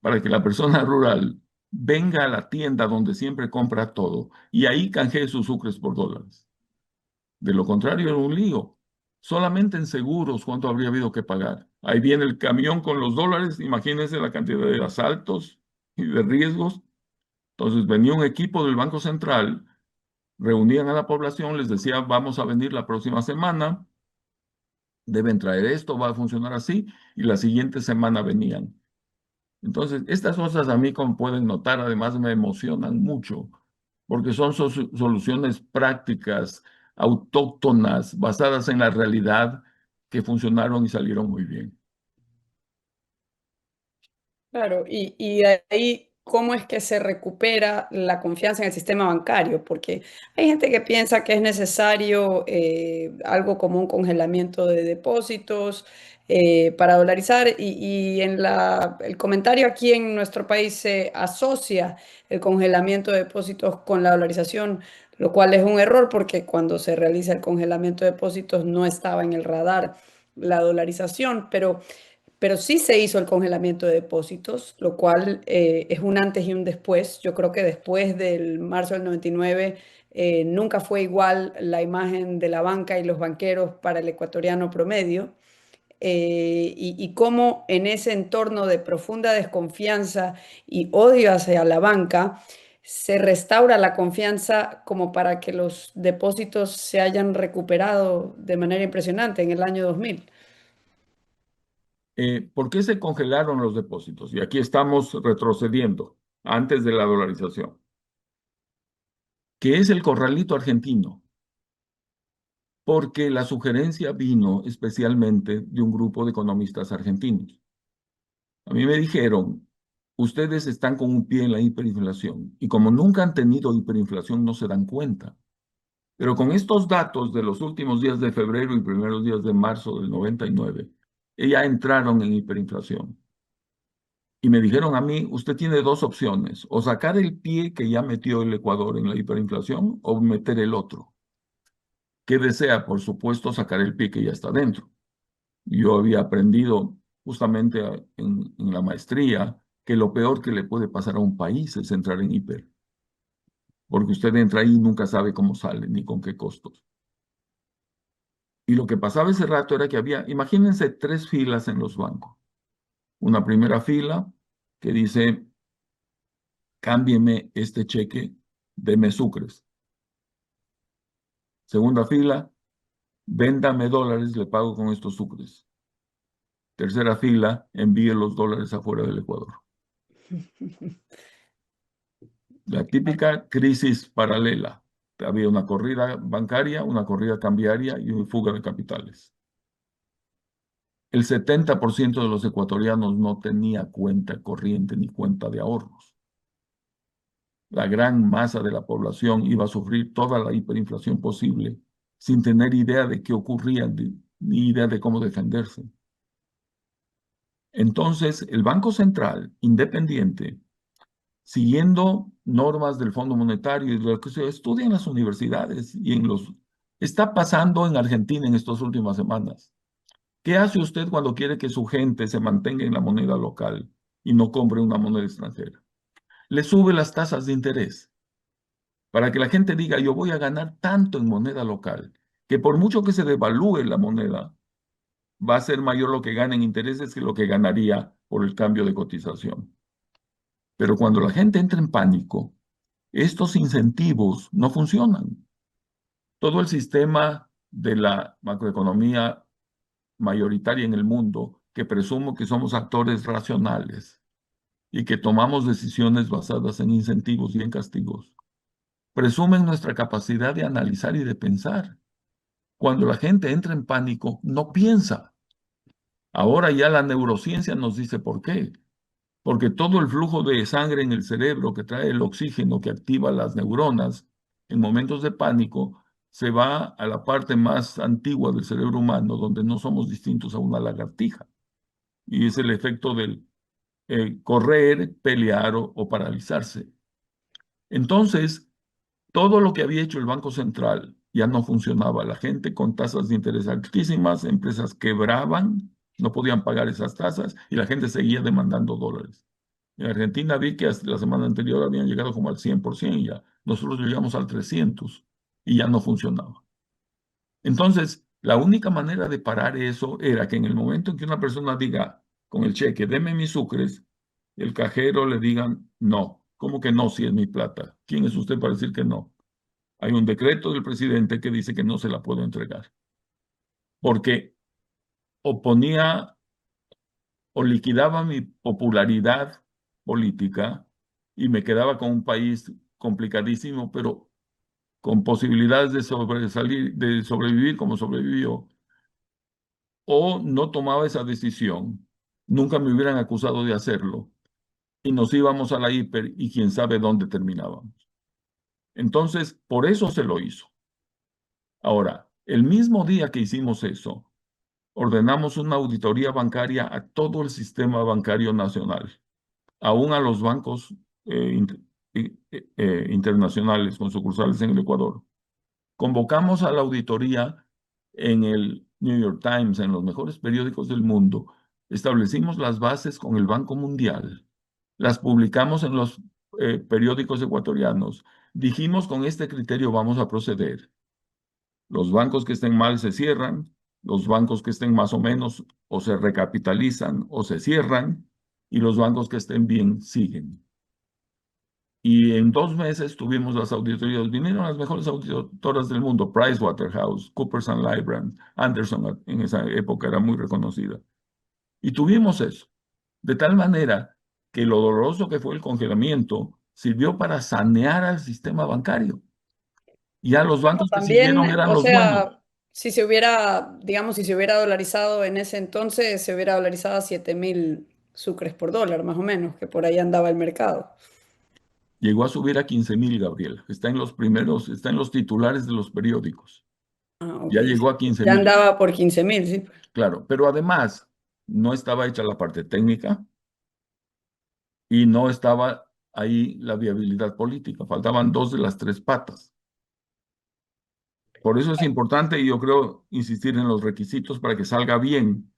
Para que la persona rural venga a la tienda donde siempre compra todo y ahí canjee sus sucres por dólares. De lo contrario, era un lío. Solamente en seguros, ¿cuánto habría habido que pagar? Ahí viene el camión con los dólares, imagínense la cantidad de asaltos y de riesgos. Entonces venía un equipo del Banco Central, reunían a la población, les decía, vamos a venir la próxima semana, deben traer esto, va a funcionar así, y la siguiente semana venían. Entonces, estas cosas a mí, como pueden notar, además me emocionan mucho, porque son soluciones prácticas, autóctonas, basadas en la realidad, que funcionaron y salieron muy bien. Claro, y de ahí, ¿cómo es que se recupera la confianza en el sistema bancario? Porque hay gente que piensa que es necesario algo como un congelamiento de depósitos para dolarizar y el comentario aquí en nuestro país se asocia el congelamiento de depósitos con la dolarización, lo cual es un error porque cuando se realiza el congelamiento de depósitos no estaba en el radar la dolarización, pero sí se hizo el congelamiento de depósitos, lo cual es un antes y un después. Yo creo que después del marzo del 99 nunca fue igual la imagen de la banca y los banqueros para el ecuatoriano promedio. Y cómo en ese entorno de profunda desconfianza y odio hacia la banca, se restaura la confianza como para que los depósitos se hayan recuperado de manera impresionante en el año 2000. ¿Por qué se congelaron los depósitos? Y aquí estamos retrocediendo antes de la dolarización. ¿Qué es el corralito argentino? Porque la sugerencia vino especialmente de un grupo de economistas argentinos. A mí me dijeron, ustedes están con un pie en la hiperinflación y como nunca han tenido hiperinflación no se dan cuenta. Pero con estos datos de los últimos días de febrero y primeros días de marzo del 99, ya entraron en hiperinflación. Y me dijeron a mí, usted tiene dos opciones, o sacar el pie que ya metió el Ecuador en la hiperinflación o meter el otro. ¿Qué desea? Por supuesto, sacar el pie que ya está dentro. Yo había aprendido justamente en la maestría que lo peor que le puede pasar a un país es entrar en hiper, porque usted entra ahí y nunca sabe cómo sale ni con qué costos. Y lo que pasaba ese rato era que había, imagínense, 3 filas en los bancos. Una primera fila que dice, cámbieme este cheque, deme sucres. Segunda fila, véndame dólares, le pago con estos sucres. Tercera fila, envíe los dólares afuera del Ecuador. La típica crisis paralela. Había una corrida bancaria, una corrida cambiaria y una fuga de capitales. El 70% de los ecuatorianos no tenía cuenta corriente ni cuenta de ahorros. La gran masa de la población iba a sufrir toda la hiperinflación posible sin tener idea de qué ocurría ni idea de cómo defenderse. Entonces, el Banco Central, independiente, siguiendo normas del Fondo Monetario y de lo que se estudia en las universidades y en los... Está pasando en Argentina en estas últimas semanas. ¿Qué hace usted cuando quiere que su gente se mantenga en la moneda local y no compre una moneda extranjera? Le sube las tasas de interés para que la gente diga, yo voy a ganar tanto en moneda local, que por mucho que se devalúe la moneda, va a ser mayor lo que gana en intereses que lo que ganaría por el cambio de cotización. Pero cuando la gente entra en pánico, estos incentivos no funcionan. Todo el sistema de la macroeconomía mayoritaria en el mundo, que presumo que somos actores racionales y que tomamos decisiones basadas en incentivos y en castigos, presumen nuestra capacidad de analizar y de pensar. Cuando la gente entra en pánico, no piensa. Ahora ya la neurociencia nos dice por qué. Porque todo el flujo de sangre en el cerebro que trae el oxígeno que activa las neuronas en momentos de pánico se va a la parte más antigua del cerebro humano, donde no somos distintos a una lagartija. Y es el efecto del correr, pelear o paralizarse. Entonces, todo lo que había hecho el Banco Central ya no funcionaba. La gente con tasas de interés altísimas, empresas quebraban, no podían pagar esas tasas y la gente seguía demandando dólares. En Argentina vi que hasta la semana anterior habían llegado como al 100% ya. Nosotros llegamos al 300% y ya no funcionaba. Entonces, la única manera de parar eso era que en el momento en que una persona diga con el cheque, deme mis sucres, el cajero le digan no. ¿Cómo que no si es mi plata? ¿Quién es usted para decir que no? Hay un decreto del presidente que dice que no se la puedo entregar. Porque oponía o liquidaba mi popularidad política y me quedaba con un país complicadísimo, pero con posibilidades de sobresalir, de sobrevivir como sobrevivió, o no tomaba esa decisión, nunca me hubieran acusado de hacerlo y nos íbamos a la hiper y quién sabe dónde terminábamos. Entonces, por eso se lo hizo. Ahora, el mismo día que hicimos eso, ordenamos una auditoría bancaria a todo el sistema bancario nacional, aún a los bancos internacionales con sucursales en el Ecuador. Convocamos a la auditoría en el New York Times, en los mejores periódicos del mundo. Establecimos las bases con el Banco Mundial. Las publicamos en los periódicos ecuatorianos. Dijimos, con este criterio vamos a proceder. Los bancos que estén mal se cierran, los bancos que estén más o menos o se recapitalizan o se cierran, y los bancos que estén bien siguen. Y en 2 meses tuvimos las auditorías. Vinieron las mejores auditoras del mundo: Pricewaterhouse, Coopers & Lybrand, Anderson en esa época era muy reconocida. Y tuvimos eso. De tal manera que lo doloroso que fue el congelamiento sirvió para sanear al sistema bancario. Ya los bancos que siguieron También, eran o los buenos. sea, si se hubiera, digamos, si se hubiera dolarizado en ese entonces, se hubiera dolarizado a 7.000 sucres por dólar, más o menos, que por ahí andaba el mercado. Llegó a subir a 15.000, Gabriel. Está en los primeros, está en los titulares de los periódicos. Ah, ok, Ya llegó sí. a 15 Ya mil, andaba por 15.000, sí. claro. Pero además, no estaba hecha la parte técnica y no estaba ahí la viabilidad política. Faltaban 2 de las 3 patas. Por eso es importante, y yo creo, insistir en los requisitos para que salga bien.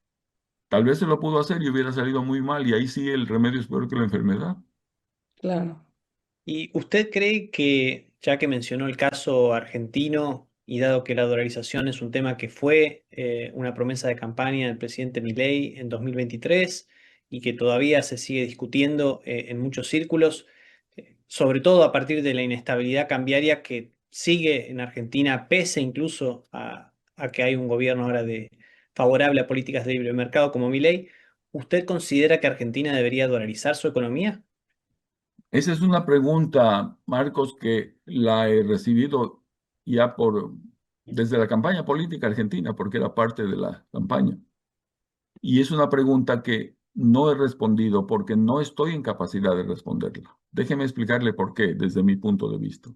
Tal vez se lo pudo hacer y hubiera salido muy mal, y ahí sí el remedio es peor que la enfermedad. Claro. ¿Y usted cree que, ya que mencionó el caso argentino y dado que la dolarización es un tema que fue una promesa de campaña del presidente Milei en 2023 y que todavía se sigue discutiendo en muchos círculos, sobre todo a partir de la inestabilidad cambiaria que sigue en Argentina, pese incluso a que hay un gobierno ahora favorable a políticas de libre mercado como Milei, ¿usted considera que Argentina debería dolarizar su economía? Esa es una pregunta, Marcos, que la he recibido ya desde la campaña política argentina, porque era parte de la campaña. Y es una pregunta que no he respondido porque no estoy en capacidad de responderla. Déjeme explicarle por qué, desde mi punto de vista.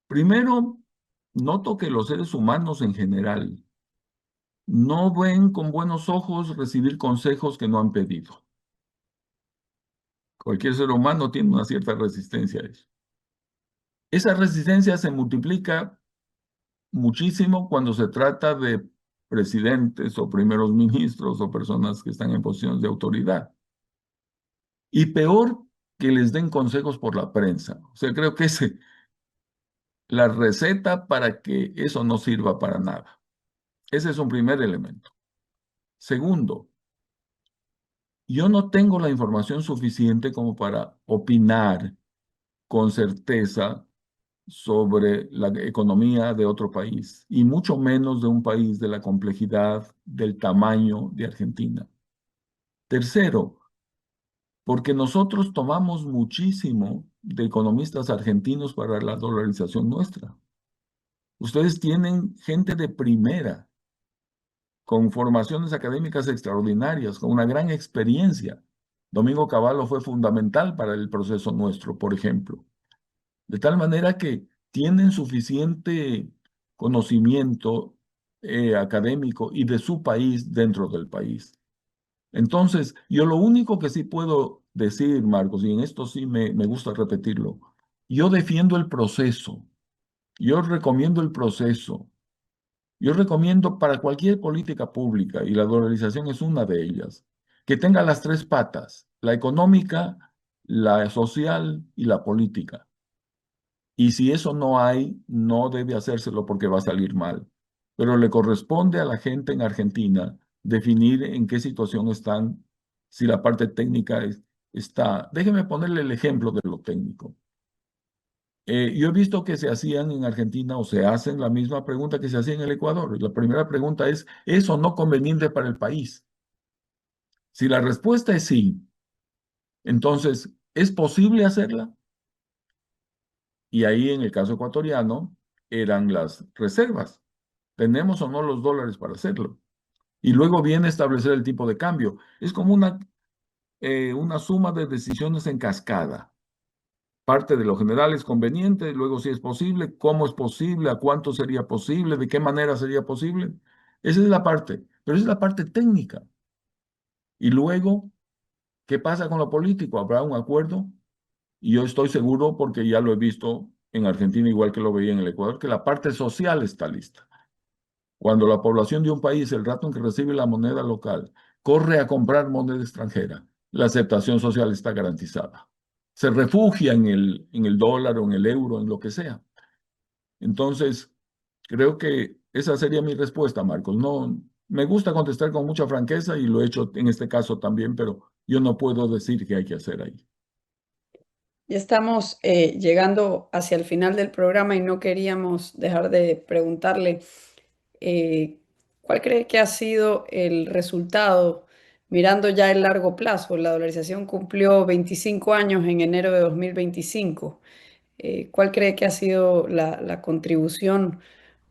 Primero, noto que los seres humanos en general no ven con buenos ojos recibir consejos que no han pedido. Cualquier ser humano tiene una cierta resistencia a eso. Esa resistencia se multiplica muchísimo cuando se trata de presidentes o primeros ministros o personas que están en posiciones de autoridad. Y peor que les den consejos por la prensa. O sea, creo que es la receta para que eso no sirva para nada. Ese es un primer elemento. Segundo, yo no tengo la información suficiente como para opinar con certeza sobre la economía de otro país, y mucho menos de un país de la complejidad, del tamaño de Argentina. Tercero, porque nosotros tomamos muchísimo de economistas argentinos para la dolarización nuestra. Ustedes tienen gente de primera, con formaciones académicas extraordinarias, con una gran experiencia. Domingo Cavallo fue fundamental para el proceso nuestro, por ejemplo. De tal manera que tienen suficiente conocimiento académico y de su país dentro del país. Entonces, yo lo único que sí puedo decir, Marcos, y en esto sí me gusta repetirlo, yo defiendo el proceso, yo recomiendo el proceso, yo recomiendo para cualquier política pública, y la dolarización es una de ellas, que tenga las tres patas: la económica, la social y la política. Y si eso no hay, no debe hacérselo porque va a salir mal. Pero le corresponde a la gente en Argentina definir en qué situación están, si la parte técnica está. Déjeme ponerle el ejemplo de lo técnico. Yo he visto que se hacían en Argentina o se hacen la misma pregunta que se hacía en el Ecuador. La primera pregunta ¿es o no conveniente para el país? Si la respuesta es sí, entonces, ¿es posible hacerla? Y ahí en el caso ecuatoriano eran las reservas. ¿Tenemos o no los dólares para hacerlo? Y luego viene a establecer el tipo de cambio. Es como una suma de decisiones en cascada. Parte de lo general es conveniente, luego si es posible, cómo es posible, a cuánto sería posible, de qué manera sería posible. Esa es la parte, pero esa es la parte técnica. Y luego, ¿qué pasa con lo político? ¿Habrá un acuerdo? Y yo estoy seguro, porque ya lo he visto en Argentina, igual que lo veía en el Ecuador, que la parte social está lista. Cuando la población de un país, el rato en que recibe la moneda local, corre a comprar moneda extranjera, la aceptación social está garantizada. Se refugia en el dólar o en el euro, en lo que sea. Entonces, creo que esa sería mi respuesta, Marcos. No, me gusta contestar con mucha franqueza y lo he hecho en este caso también, pero yo no puedo decir qué hay que hacer ahí. Ya estamos llegando hacia el final del programa y no queríamos dejar de preguntarle eh, ¿cuál cree que ha sido el resultado mirando ya el largo plazo? La dolarización cumplió 25 años en enero de 2025. ¿Cuál cree que ha sido la contribución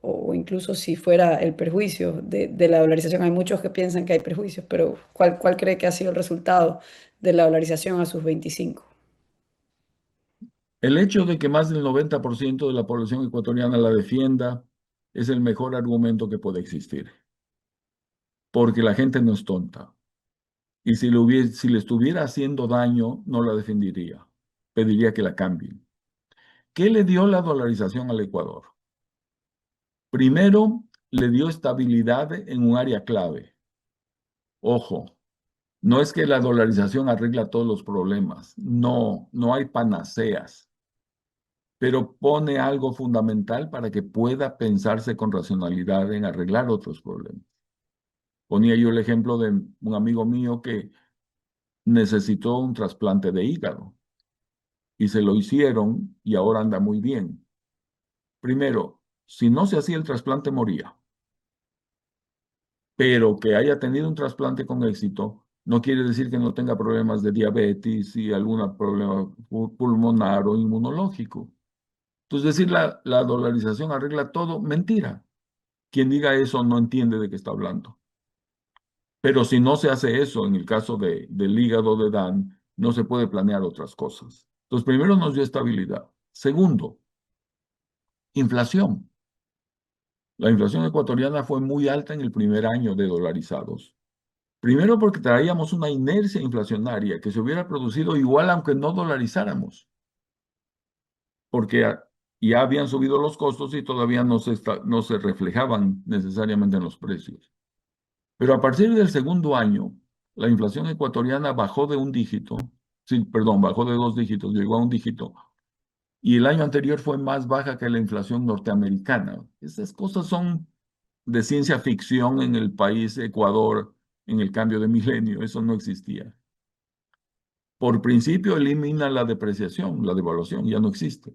o incluso si fuera el perjuicio de la dolarización? Hay muchos que piensan que hay perjuicios, pero ¿cuál cree que ha sido el resultado de la dolarización a sus 25? El hecho de que más del 90% de la población ecuatoriana la defienda es el mejor argumento que puede existir, porque la gente no es tonta. Y si le estuviera haciendo daño, no la defendería. Pediría que la cambien. ¿Qué le dio la dolarización al Ecuador? Primero, le dio estabilidad en un área clave. Ojo, no es que la dolarización arregla todos los problemas. No, no hay panaceas, pero pone algo fundamental para que pueda pensarse con racionalidad en arreglar otros problemas. Ponía yo el ejemplo de un amigo mío que necesitó un trasplante de hígado y se lo hicieron y ahora anda muy bien. Primero, si no se hacía el trasplante moría, pero que haya tenido un trasplante con éxito no quiere decir que no tenga problemas de diabetes y algún problema pulmonar o inmunológico. Entonces, decir la dolarización arregla todo, mentira. Quien diga eso no entiende de qué está hablando. Pero si no se hace eso, en el caso del hígado de Dan, no se puede planear otras cosas. Entonces, primero nos dio estabilidad. Segundo, inflación. La inflación ecuatoriana fue muy alta en el primer año de dolarizados. Primero porque traíamos una inercia inflacionaria que se hubiera producido igual aunque no dolarizáramos, porque ya habían subido los costos y todavía no se reflejaban necesariamente en los precios. Pero a partir del segundo año, la inflación ecuatoriana bajó de un dígito, sí, perdón, bajó de 2 dígitos, llegó a un dígito, y el año anterior fue más baja que la inflación norteamericana. Esas cosas son de ciencia ficción en el país Ecuador en el cambio de milenio, eso no existía. Por principio elimina la depreciación, la devaluación, ya no existe.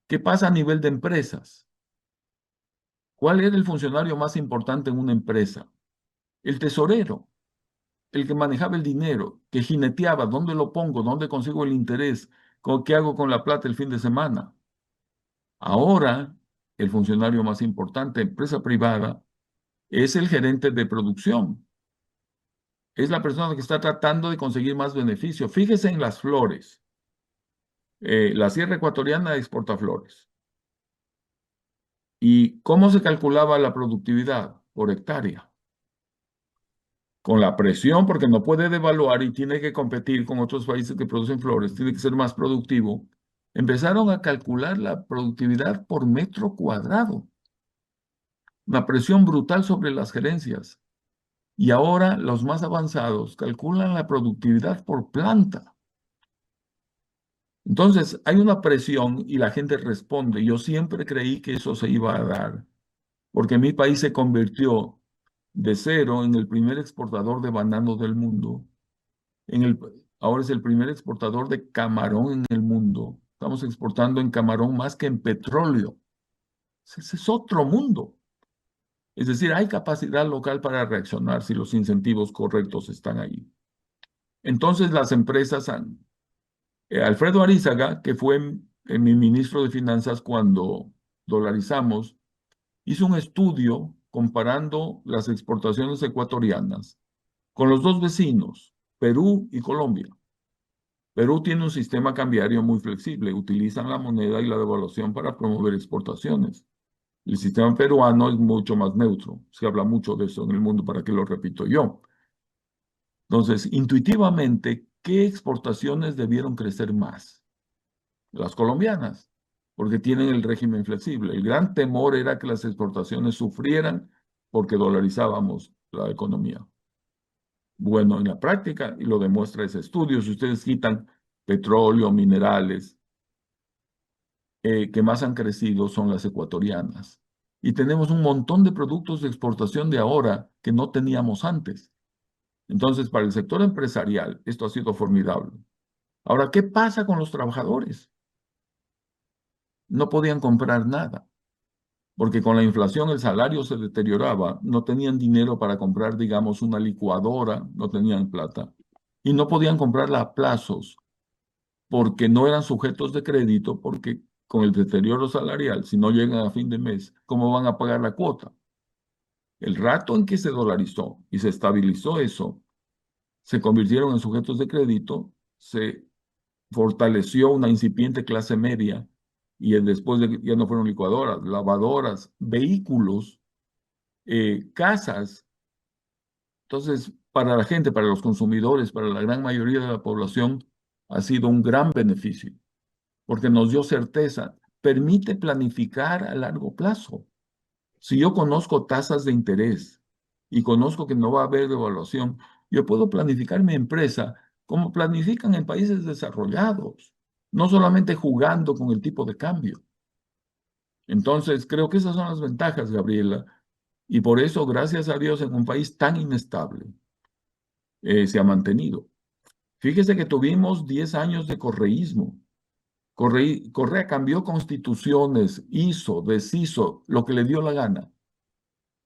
¿Qué pasa a nivel de empresas? ¿Cuál era el funcionario más importante en una empresa? El tesorero, el que manejaba el dinero, que jineteaba, ¿dónde lo pongo? ¿Dónde consigo el interés? ¿Qué hago con la plata el fin de semana? Ahora, el funcionario más importante, empresa privada, es el gerente de producción. Es la persona que está tratando de conseguir más beneficio. Fíjese en las flores. La Sierra Ecuatoriana exporta flores. ¿Y cómo se calculaba la productividad por hectárea? Con la presión, porque no puede devaluar y tiene que competir con otros países que producen flores, tiene que ser más productivo. Empezaron a calcular la productividad por metro cuadrado. Una presión brutal sobre las gerencias. Y ahora los más avanzados calculan la productividad por planta. Entonces, hay una presión y la gente responde. Yo siempre creí que eso se iba a dar, porque mi país se convirtió de cero en el primer exportador de banano del mundo. Ahora es el primer exportador de camarón en el mundo. Estamos exportando en camarón más que en petróleo. Ese es otro mundo. Es decir, hay capacidad local para reaccionar si los incentivos correctos están ahí. Entonces las empresas Alfredo Arízaga, que fue mi ministro de Finanzas cuando dolarizamos, hizo un estudio comparando las exportaciones ecuatorianas con los dos vecinos, Perú y Colombia. Perú tiene un sistema cambiario muy flexible, utilizan la moneda y la devaluación para promover exportaciones. El sistema peruano es mucho más neutro, se habla mucho de eso en el mundo, ¿para qué lo repito yo? Entonces, intuitivamente, ¿qué exportaciones debieron crecer más? Las colombianas, porque tienen el régimen flexible. El gran temor era que las exportaciones sufrieran porque dolarizábamos la economía. Bueno, en la práctica, y lo demuestra ese estudio, si ustedes quitan petróleo, minerales, que más han crecido son las ecuatorianas. Y tenemos un montón de productos de exportación de ahora que no teníamos antes. Entonces, para el sector empresarial, esto ha sido formidable. Ahora, ¿qué pasa con los trabajadores? No podían comprar nada, porque con la inflación el salario se deterioraba, no tenían dinero para comprar, digamos, una licuadora, no tenían plata, y no podían comprarla a plazos, porque no eran sujetos de crédito, porque con el deterioro salarial, si no llegan a fin de mes, ¿cómo van a pagar la cuota? El rato en que se dolarizó y se estabilizó eso, se convirtieron en sujetos de crédito, se fortaleció una incipiente clase media y después ya no fueron licuadoras, lavadoras, vehículos, casas. Entonces, para la gente, para los consumidores, para la gran mayoría de la población, ha sido un gran beneficio, porque nos dio certeza, permite planificar a largo plazo. Si yo conozco tasas de interés y conozco que no va a haber devaluación, yo puedo planificar mi empresa como planifican en países desarrollados, no solamente jugando con el tipo de cambio. Entonces, creo que esas son las ventajas, Gabriela, y por eso, gracias a Dios, en un país tan inestable, se ha mantenido. Fíjese que tuvimos 10 años de correísmo. Correa cambió constituciones, hizo, deshizo, lo que le dio la gana.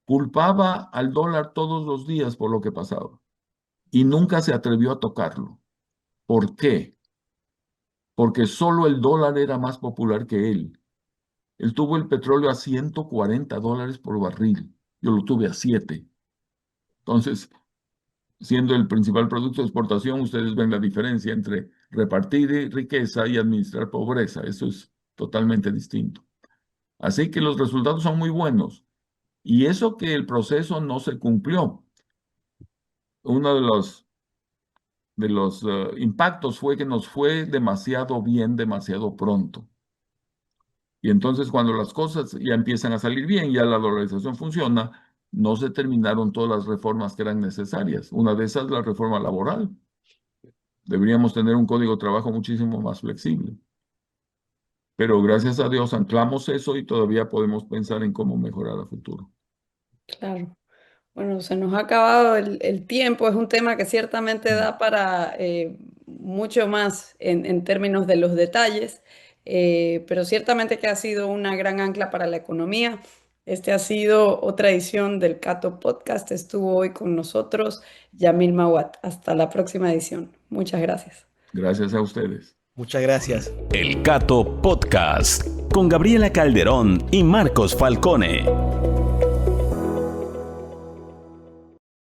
Culpaba al dólar todos los días por lo que pasaba y nunca se atrevió a tocarlo. ¿Por qué? Porque solo el dólar era más popular que él. Él tuvo el petróleo a $140 por barril. Yo lo tuve a 7. Entonces, siendo el principal producto de exportación, ustedes ven la diferencia entre repartir riqueza y administrar pobreza. Eso es totalmente distinto. Así que los resultados son muy buenos. Y eso que el proceso no se cumplió. uno de los impactos fue que nos fue demasiado bien, demasiado pronto. Y entonces cuando las cosas ya empiezan a salir bien, ya la dolarización funciona, no se terminaron todas las reformas que eran necesarias. Una de esas, la reforma laboral. Deberíamos tener un código de trabajo muchísimo más flexible. Pero gracias a Dios anclamos eso y todavía podemos pensar en cómo mejorar a futuro. Claro. Bueno, se nos ha acabado el tiempo. Es un tema que ciertamente da para mucho más en términos de los detalles, pero ciertamente que ha sido una gran ancla para la economía. Este ha sido otra edición del Cato Podcast. Estuvo hoy con nosotros Yamil Mawat. Hasta la próxima edición. Muchas gracias. Gracias a ustedes. Muchas gracias. El Cato Podcast con Gabriela Calderón y Marcos Falcone.